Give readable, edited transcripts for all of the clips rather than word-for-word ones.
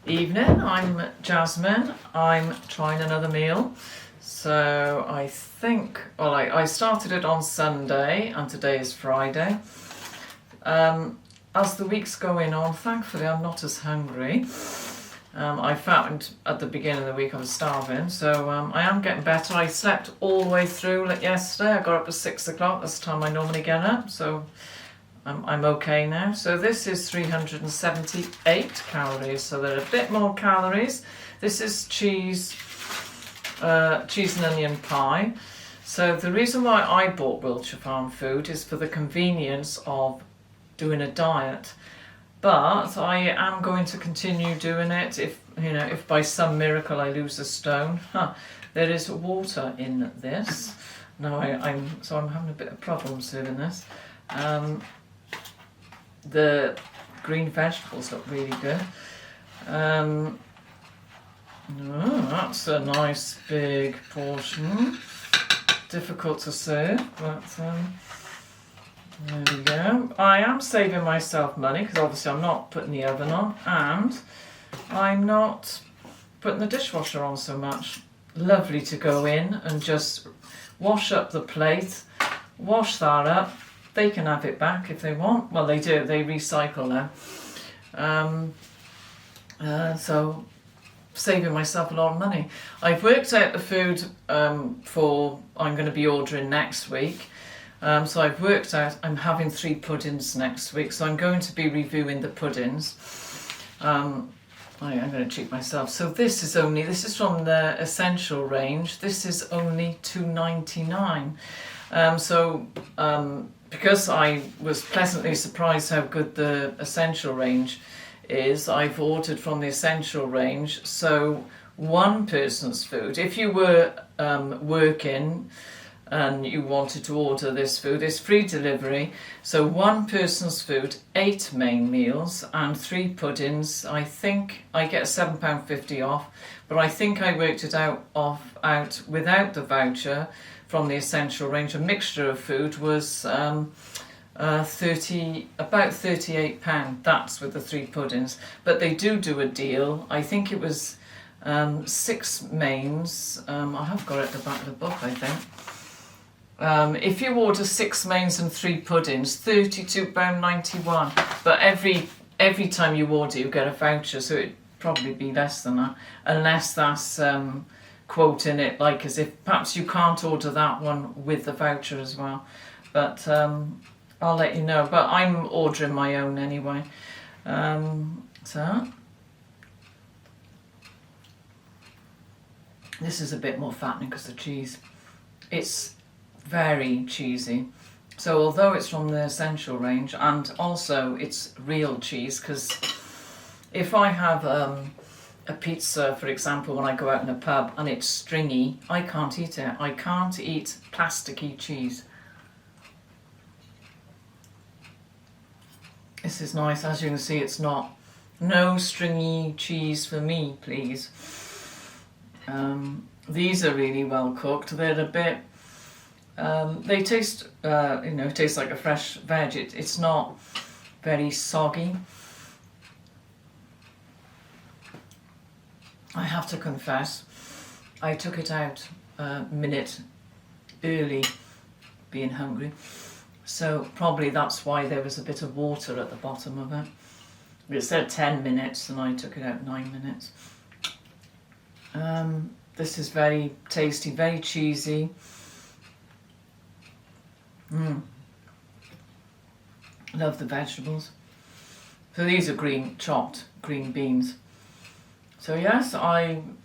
Evening, I'm Jasmine. I'm trying another meal. So I think, well, I started it on Sunday and today is Friday. As the week's going on, thankfully I'm not as hungry. I found at the beginning of the week I was starving, so I am getting better. I slept all the way through yesterday. I got up at 6 o'clock, that's the time I normally get up, so I'm okay now. So this is 378 calories, so there are a bit more calories. This is cheese and onion pie. So the reason why I bought Wiltshire Farm Food is for the convenience of doing a diet. But I am going to continue doing it if by some miracle I lose a stone. There is water in this. Now I'm having a bit of problems doing this. The green vegetables look really good. That's a nice big portion. Difficult to serve, but there we go. I am saving myself money because obviously I'm not putting the oven on and I'm not putting the dishwasher on so much. Lovely to go in and just wash up the plate, wash that up. They can have it back if they want. Well, they do. They recycle now. So saving myself a lot of money. I've worked out the food I'm going to be ordering next week. So I've worked out I'm having 3 puddings next week. So I'm going to be reviewing the puddings. I'm going to treat myself. So this is from the Essential range. This is only $2.99. Because I was pleasantly surprised how good the Essential range is, I've ordered from the Essential range. So one person's food, if you were working and you wanted to order this food, it's free delivery. So one person's food, 8 main meals and 3 puddings. I think I get £7.50 off, but I think I worked it out without the voucher from the Essential range. A mixture of food was about £38. That's with the 3 puddings. But they do a deal. I think it was 6 mains. I have got it at the back of the book, I think. If you order 6 mains and 3 puddings, £32.91. But every time you order, you get a voucher, so it'd probably be less than that, unless that's quoting it like as if perhaps you can't order that one with the voucher as well. But I'll let you know. But I'm ordering my own anyway. So this is a bit more fattening because of the cheese. It's very cheesy. So although it's from the Essential range, and also it's real cheese, because if I have a pizza, for example, when I go out in a pub and it's stringy, I can't eat it. I can't eat plasticky cheese. This is nice. As you can see, it's no stringy cheese for me, please. These are really well cooked. They're a bit they taste taste like a fresh veg. It's not very soggy. I have to confess, I took it out a minute early, being hungry. So probably that's why there was a bit of water at the bottom of it. It said 10 minutes and I took it out 9 minutes. This is very tasty, very cheesy. Love the vegetables. So these are chopped green beans. So yes, I'm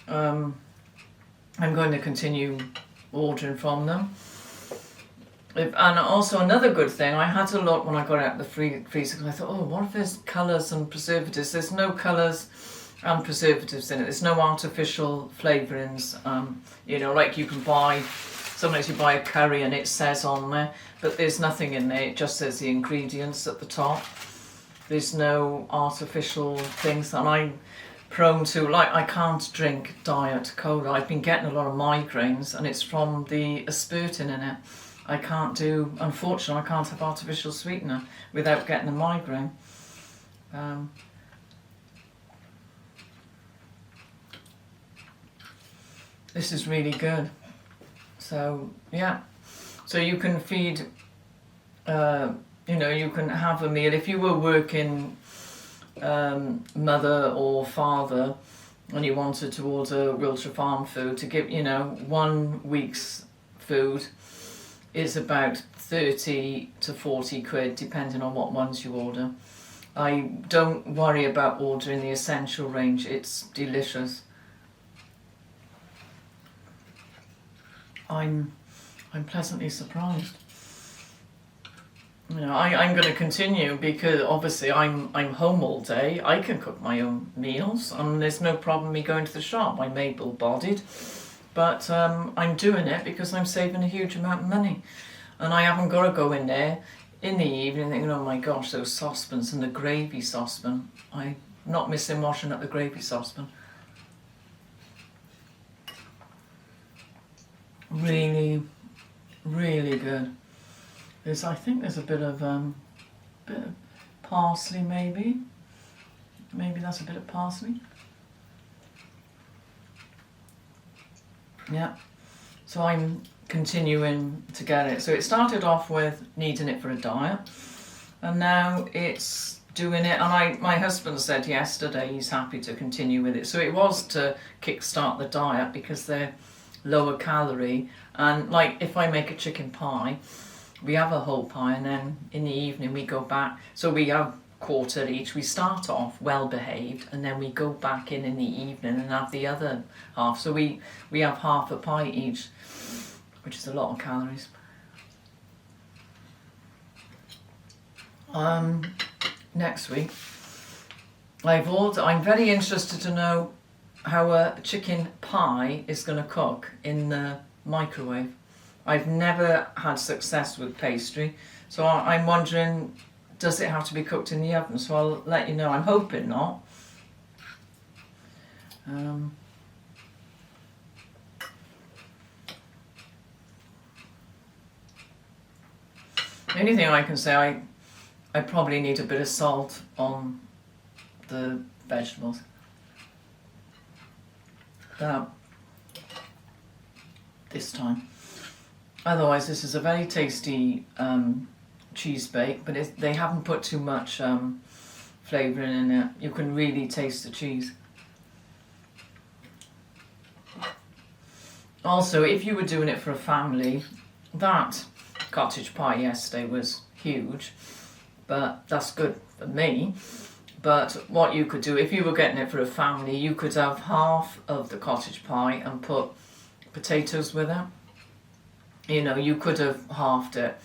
going to continue ordering from them. And also another good thing, I had to look when I got out the freezer because I thought, oh, what if there's colours and preservatives? There's no colours and preservatives in it. There's no artificial flavourings. Like you can buy, sometimes you buy a curry and it says on there, but there's nothing in there. It just says the ingredients at the top. There's no artificial things, and I'm prone to, I can't drink diet cola. I've been getting a lot of migraines and it's from the aspartame in it. Unfortunately, I can't have artificial sweetener without getting a migraine. This is really good. So yeah, so you can feed, you can have a meal if you were working mother or father and you wanted to order Wiltshire Farm Food to give, 1 week's food is about 30 to 40 quid depending on what ones you order. I don't worry about ordering the essential range, it's delicious. I'm pleasantly surprised. I'm going to continue because obviously I'm home all day. I can cook my own meals and there's no problem me going to the shop. I'm able-bodied, but I'm doing it because I'm saving a huge amount of money, and I haven't got to go in there in the evening thinking, oh my gosh, those saucepans and the gravy saucepan. I'm not missing washing up the gravy saucepan. Really, really good. I think there's a bit of parsley, maybe. Maybe that's a bit of parsley. Yeah. So I'm continuing to get it. So it started off with needing it for a diet, and now it's doing it. And my husband said yesterday he's happy to continue with it. So it was to kickstart the diet because they're lower calorie. And like if I make a chicken pie, we have a whole pie, and then in the evening we go back. So we have quarter each. We start off well behaved, and then we go back in the evening and have the other half. So we have half a pie each, which is a lot of calories. Next week, I'm very interested to know how a chicken pie is going to cook in the microwave. I've never had success with pastry, so I'm wondering, does it have to be cooked in the oven? So I'll let you know. I'm hoping not. The only thing I can say, I probably need a bit of salt on the vegetables. This time. Otherwise, this is a very tasty cheese bake, but they haven't put too much flavouring in it. You can really taste the cheese. Also, if you were doing it for a family, that cottage pie yesterday was huge, but that's good for me. But what you could do, if you were getting it for a family, you could have half of the cottage pie and put potatoes with it. You could have halved it.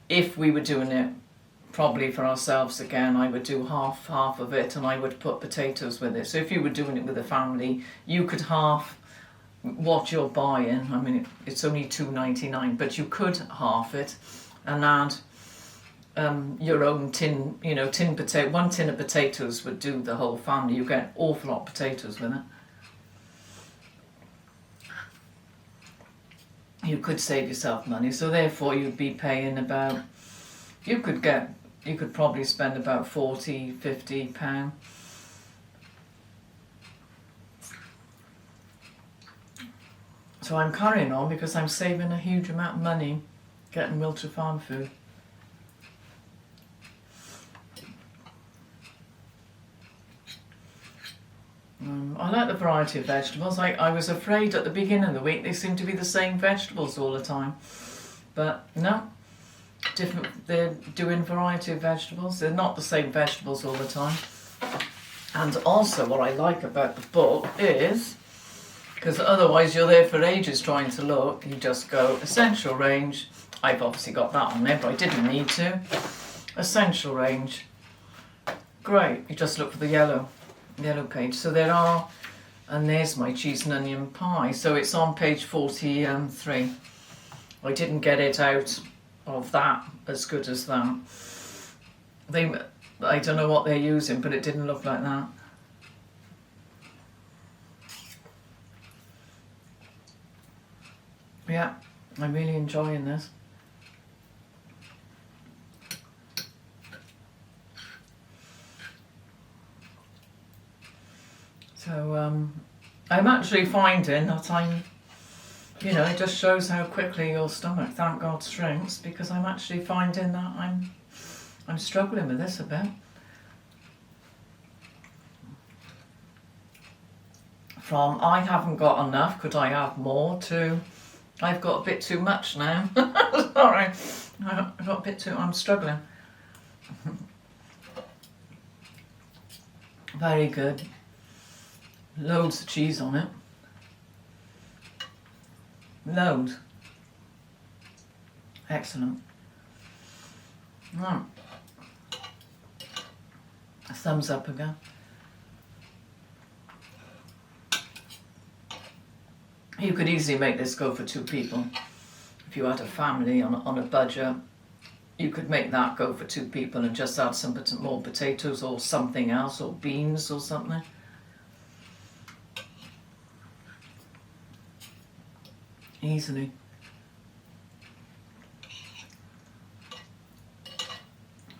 If we were doing it probably for ourselves again, I would do half of it and I would put potatoes with it. So if you were doing it with a family, you could half what you're buying. I mean, it's only $2.99, but you could half it and add your own tin potato. 1 tin of potatoes would do the whole family. You get an awful lot of potatoes with it. You could save yourself money, so therefore you'd be paying about, you could probably spend about £40-50. So I'm carrying on because I'm saving a huge amount of money getting Wiltshire Farm Food. I like the variety of vegetables. I was afraid at the beginning of the week they seemed to be the same vegetables all the time, but no, different. They're doing variety of vegetables. They're not the same vegetables all the time. And also what I like about the book is, because otherwise you're there for ages trying to look, you just go essential range. I've obviously got that on there, but I didn't need to. Essential range. Great, you just look for the yellow page. So there are, and there's my cheese and onion pie. So it's on page 43. I didn't get it out of that as good as that. I don't know what they're using, but it didn't look like that. Yeah, I'm really enjoying this. So I'm actually finding that it just shows how quickly your stomach, thank God, shrinks, because I'm actually finding that I'm struggling with this a bit. From I haven't got enough, could I have more, to I've got a bit too much now. Sorry, I've got a bit too, I'm struggling. Very good. Loads of cheese on it. Loads. Excellent. A thumbs up again. You could easily make this go for 2 people. If you had a family on a budget, you could make that go for 2 people and just add some more potatoes or something else, or beans or something. Easily.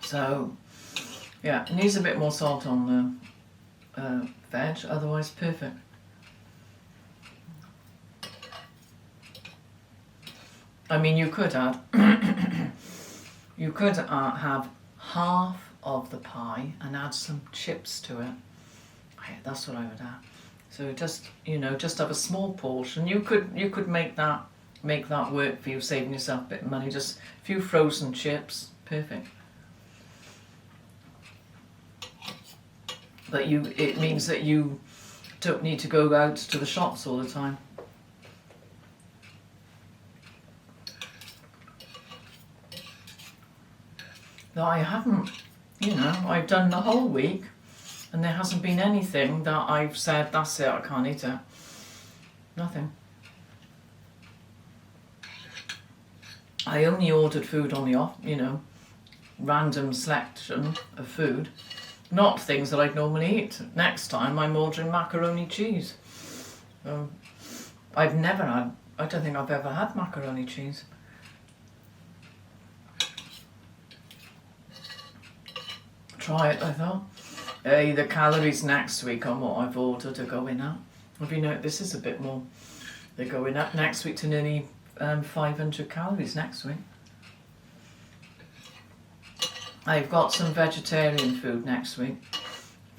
So, yeah, it needs a bit more salt on the veg, otherwise perfect. I mean, you could add, you could have half of the pie and add some chips to it. Yeah, that's what I would add. So just have a small portion. You could make that work for you, saving yourself a bit of money. Just a few frozen chips, perfect. But it means that you don't need to go out to the shops all the time. That I haven't, I've done the whole week and there hasn't been anything that I've said, that's it, I can't eat it. Nothing. I only ordered food on the off, random selection of food, not things that I'd normally eat. Next time I'm ordering macaroni cheese. I don't think I've ever had macaroni cheese. Try it, I thought. The calories next week on what I've ordered are going up. Have you noticed this is a bit more? They're going up next week to nearly 500 calories next week. I've got some vegetarian food next week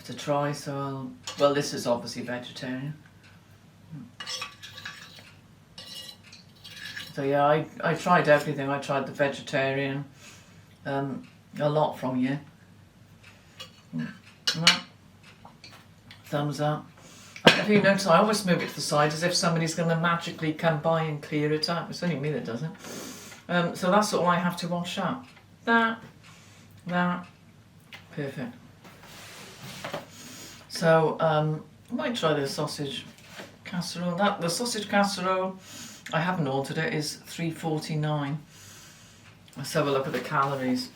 to try, so this is obviously vegetarian. So yeah, I tried everything. I tried the vegetarian, a lot from you. Thumbs up. Have you noticed I always move it to the side as if somebody's going to magically come by and clear it up? It's only me that does it. So that's all I have to wash up. That, perfect. So I might try the sausage casserole. The sausage casserole, I haven't ordered it, is $3.49. Let's have a look at the calories.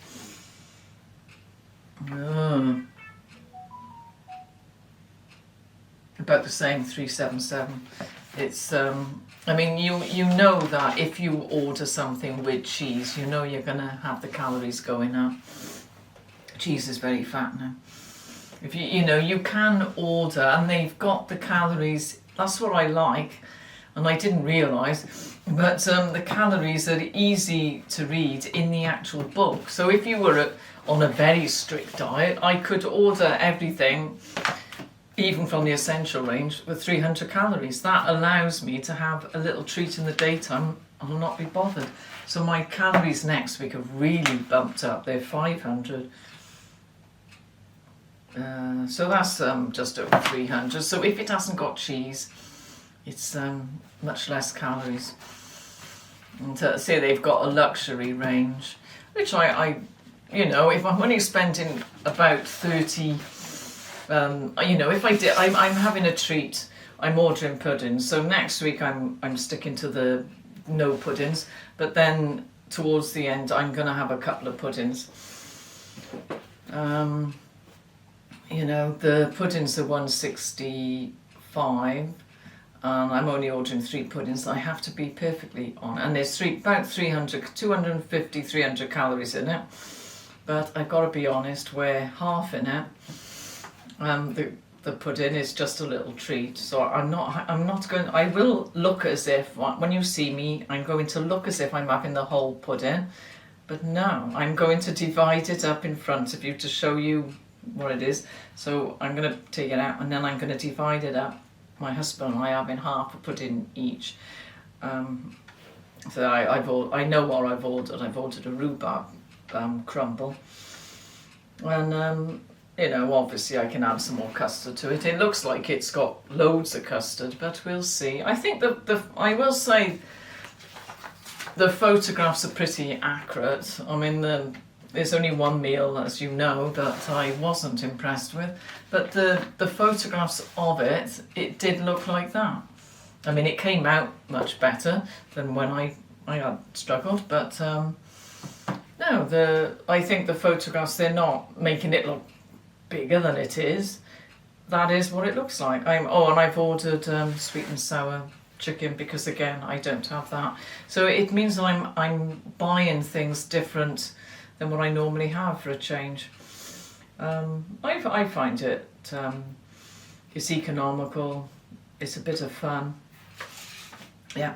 About the same, 377. It's I mean, you know that if you order something with cheese, you're gonna have the calories going up. Cheese is very fat now. If you can order, and they've got the calories. That's what I like, and I didn't realise, but the calories are easy to read in the actual book. So if you were on a very strict diet, I could order everything, even from the essential range, with 300 calories. That allows me to have a little treat in the daytime and I'll not be bothered. So my calories next week have really bumped up. They're 500. So that's just over 300. So if it hasn't got cheese, it's much less calories. And say they've got a luxury range, which I if I'm only spending about 30, if I'm having a treat, I'm ordering puddings. So next week I'm sticking to the no puddings, but then towards the end I'm going to have a couple of puddings. The puddings are 165, and I'm only ordering 3 puddings. I have to be perfectly on, and there's about 250, 300 calories in it. But I've got to be honest, we're half in it. The the pudding is just a little treat. So I'm not going, I will look as if, when you see me, I'm going to look as if I'm having the whole pudding. But no, I'm going to divide it up in front of you to show you what it is. So I'm going to take it out and then I'm going to divide it up. My husband and I have in half a pudding each. So I know what I've ordered. I've ordered a rhubarb crumble. And, you know, obviously I can add some more custard to it. It looks like it's got loads of custard, but we'll see. I think I will say the photographs are pretty accurate. I mean, there's only one meal, as you know, that I wasn't impressed with. But the photographs of it did look like that. I mean, it came out much better than when I had struggled. But no, I think the photographs, they're not making it look bigger than it is. That is what it looks like. And I've ordered sweet and sour chicken because again I don't have that, so it means I'm buying things different than what I normally have for a change. I find it it's economical, it's a bit of fun. Yeah,